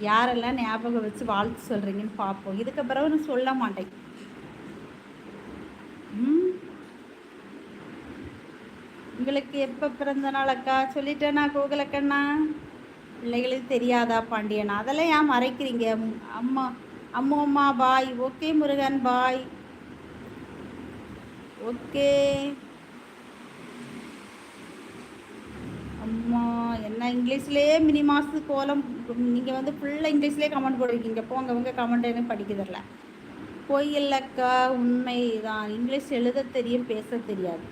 யாரெல்லாம் ஞாபகம் வச்சு வாழ்த்து சொல்கிறீங்கன்னு பார்ப்போம். இதுக்கு பிறகு நான் சொல்ல மாட்டேன். உங்களுக்கு எப்போ பிறந்த நாள் அக்கா சொல்லிட்டேனா கோகுலக்கண்ணா? பிள்ளைகளுக்கு தெரியாதா பாண்டியனா? அதெல்லாம் ஏன் மறைக்கிறீங்க? அம்மா அம்மா பாய். ஓகே முருகன் பாய். ஓகே அம்மா. என்ன இங்கிலீஷ்லேயே மினி மாசு கோலம். நீங்கள் வந்து ஃபுல்லாக இங்கிலீஷ்லேயே கமெண்ட் போட்டிருக்கீங்க. போங்க உங்க கமெண்ட் எனக்கு படிக்கிறதில்ல. பொய் இல்லைக்கா, உண்மை தான். இங்கிலீஷ் எழுத தெரியும், பேச தெரியாது.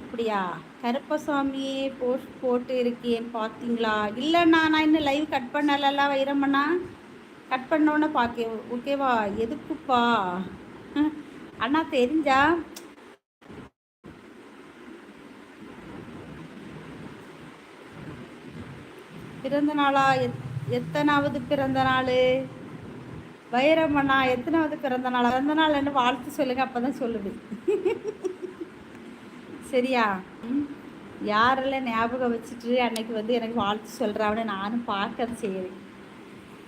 அப்படியா? கருப்பசாமியே போஸ்ட் போட்டு இருக்கேன் பார்த்தீங்களா? இல்லைண்ணா, நான் இன்னும் லைவ் கட் பண்ணலல்ல வைரம்மண்ணா. கட் பண்ணோன்னே பார்க்க ஓகேவா? எதுக்குப்பா அண்ணா தெரிஞ்சா? பிறந்த நாளா? எத்தனாவது பிறந்த நாள் வைரம்மண்ணா? எத்தனாவது பிறந்த நாள்? பிறந்த நாள் என்ன வாழ்த்து சொல்லுங்க, அப்பதான் சொல்லுவேன். சரியா? யாரெல்லாம் ஞாபகம் வச்சுட்டு அன்னைக்கு வந்து எனக்கு வாழ்த்து சொல்கிறான்னு நானும் பார்க்க செய்கிறேன்.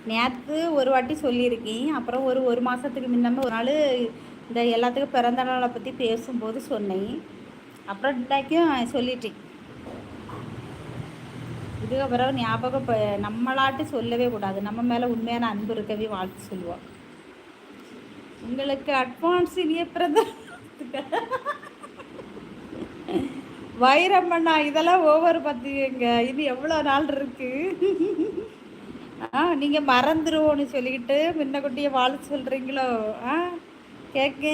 நேற்று ஒரு வாட்டி சொல்லியிருக்கேன். அப்புறம் ஒரு மாதத்துக்கு முன்னமே ஒரு நாள் இந்த எல்லாத்துக்கும் பிறந்த நாளை பற்றி பேசும்போது சொன்னேன். அப்புறம் இன்றைக்கும் சொல்லிட்டேன். இதுக்கப்புறம் ஞாபகம் நம்மளாட்டு சொல்லவே கூடாது. நம்ம மேலே உண்மையான அன்பு இருக்கவே வாழ்த்து சொல்லுவோம். உங்களுக்கு அட்வான்ஸ் இனிய பிறந்த வைரம்மண்ணா, இதெல்லாம் ஓவர் பார்த்துக்கங்க. இது எவ்வளோ நாள் இருக்கு? நீங்கள் மறந்துடுவோன்னு சொல்லிக்கிட்டு முன்னக்குட்டியை வாழ்த்து சொல்கிறீங்களோ? கேட்க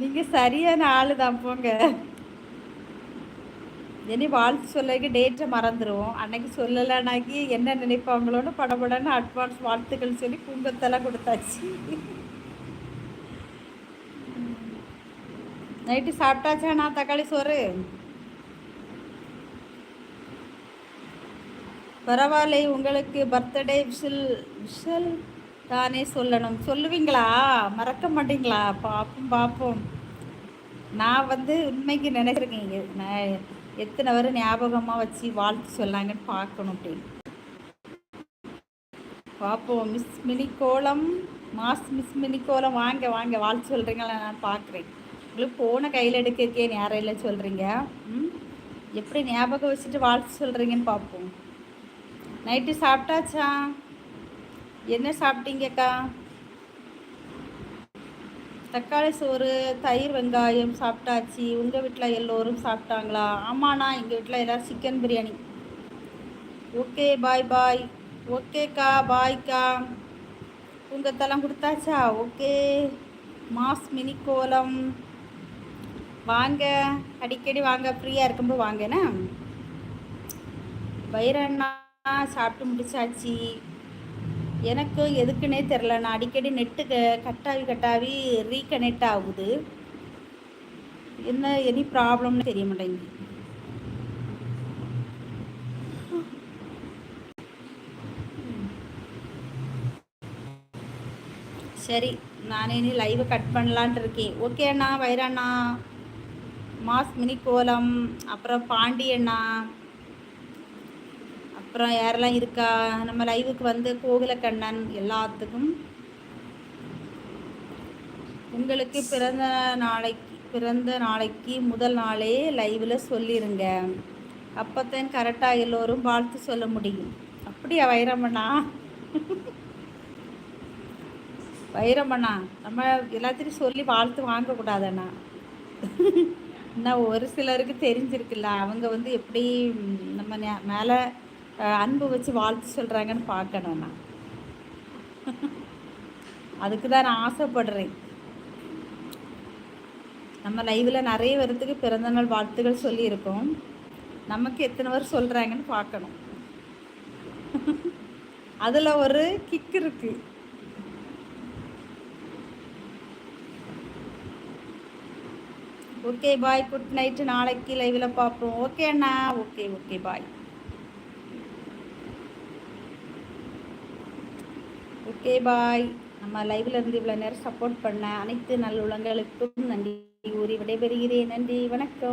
நீங்கள் சரியான ஆளு தான். போங்க. இனி வாழ்த்து சொல்லக்கு டேட்டை மறந்துடுவோம். அன்னைக்கு சொல்லலைனாக்கி என்ன நினைப்பாங்களோன்னு படப்படன்னு அட்வான்ஸ் வாழ்த்துக்கள் சொல்லி குங்கத்தெல்லாம் கொடுத்தாச்சு. நைட்டு சாப்பிட்டாச்சாண்ணா தக்காளி சோறு? பரவாயில்லை. உங்களுக்கு பர்த்டே விஷல் தானே சொல்லணும். சொல்லுவீங்களா? மறக்க மாட்டீங்களா? பார்ப்போம். நான் வந்து உண்மைக்கு நினைச்சிருக்கேன். நான் எத்தனை வரை ஞாபகமாக வச்சு வாழ்த்து சொன்னாங்கன்னு பார்க்கணும் அப்படின்னு பார்ப்போம். மிஸ் மினிக்கோலம் மிஸ் மினிக்கோலம் வாங்க வாங்க வாழ்த்து சொல்கிறீங்களா? நான் பார்க்குறேன். உங்களுக்கு போன கையில் எடுக்கிறக்கேன்னு யாரையில் சொல்கிறீங்க? எப்படி ஞாபகம் வச்சுட்டு வாழ்த்து சொல்கிறீங்கன்னு பார்ப்போம். நைட்டு சாப்பிட்டாச்சா? என்ன சாப்பிட்டீங்கக்கா? தக்காளி சோறு, தயிர் வெங்காயம் சாப்பிட்டாச்சு. உங்கள் வீட்டில் எல்லோரும் சாப்பிட்டாங்களா? ஆமாண்ணா, எங்கள் வீட்டில் எல்லோரும் சிக்கன் பிரியாணி. ஓகே பாய் பாய். ஓகேக்கா பாய்க்கா. உங்கத்தெல்லாம் கொடுத்தாச்சா? ஓகே. மாஸ் மினி கோலம் வாங்க, அடிக்கடி வாங்க, ஃப்ரீயாக இருக்கும்போது வாங்கண்ணா. வைரண்ணா சாப்பிட்டு முடிச்சாச்சு. எனக்கும் எதுக்குன்னே தெரில. நான் அடிக்கடி நெட்டு கட்டாவி ரீகனெக்ட் ஆகுது. என்ன எனி ப்ராப்ளம்னு தெரிய மாட்டேங்குது. சரி, நானே இனி லைவை கட் பண்ணலான்ட்டு இருக்கேன். ஓகே அண்ணா, வைரண்ணா, மாஸ் மினி கோலம், அப்புறம் பாண்டியண்ணா, அப்புறம் யாரெல்லாம் இருக்கா நம்ம லைவுக்கு வந்து கோகுலக்கண்ணன், எல்லாத்துக்கும் உங்களுக்கு பிறந்த நாளைக்கு முதல் நாளே லைவில் சொல்லிடுங்க. அப்போத்தான் கரெக்டாக எல்லோரும் வாழ்த்து சொல்ல முடியும். அப்படியா வைரமண்ணா? வைரமண்ணா, நம்ம எல்லாத்தையும் சொல்லி வாழ்த்து வாங்கக்கூடாதண்ணா. இன்னும் ஒரு சிலருக்கு தெரிஞ்சிருக்குல்ல, அவங்க வந்து எப்படி நம்ம மேலே அன்பு வச்சு வாழ்த்து சொல்கிறாங்கன்னு பார்க்கணும்ண்ணா. அதுக்கு தான் நான் ஆசைப்படுறேன். நம்ம லைவில் நிறைய பேர்த்துக்கு பிறந்தநாள் வாழ்த்துக்கள் சொல்லியிருக்கோம். நமக்கு எத்தனை பேர் சொல்கிறாங்கன்னு பார்க்கணும். அதில் ஒரு கிக் இருக்குது. Okay bye, good night. நாளைக்கு லைவில் பார்ப்போம். ஓகே அண்ணா. Okay okay bye. Okay bye. நம்ம லைவில் இருந்து இவ்வளோ நேரம் சப்போர்ட் பண்ண அனைத்து நல்லுள்ளங்களுக்கும் நன்றி கூறி விடைபெறுகிறேன். நன்றி, வணக்கம்.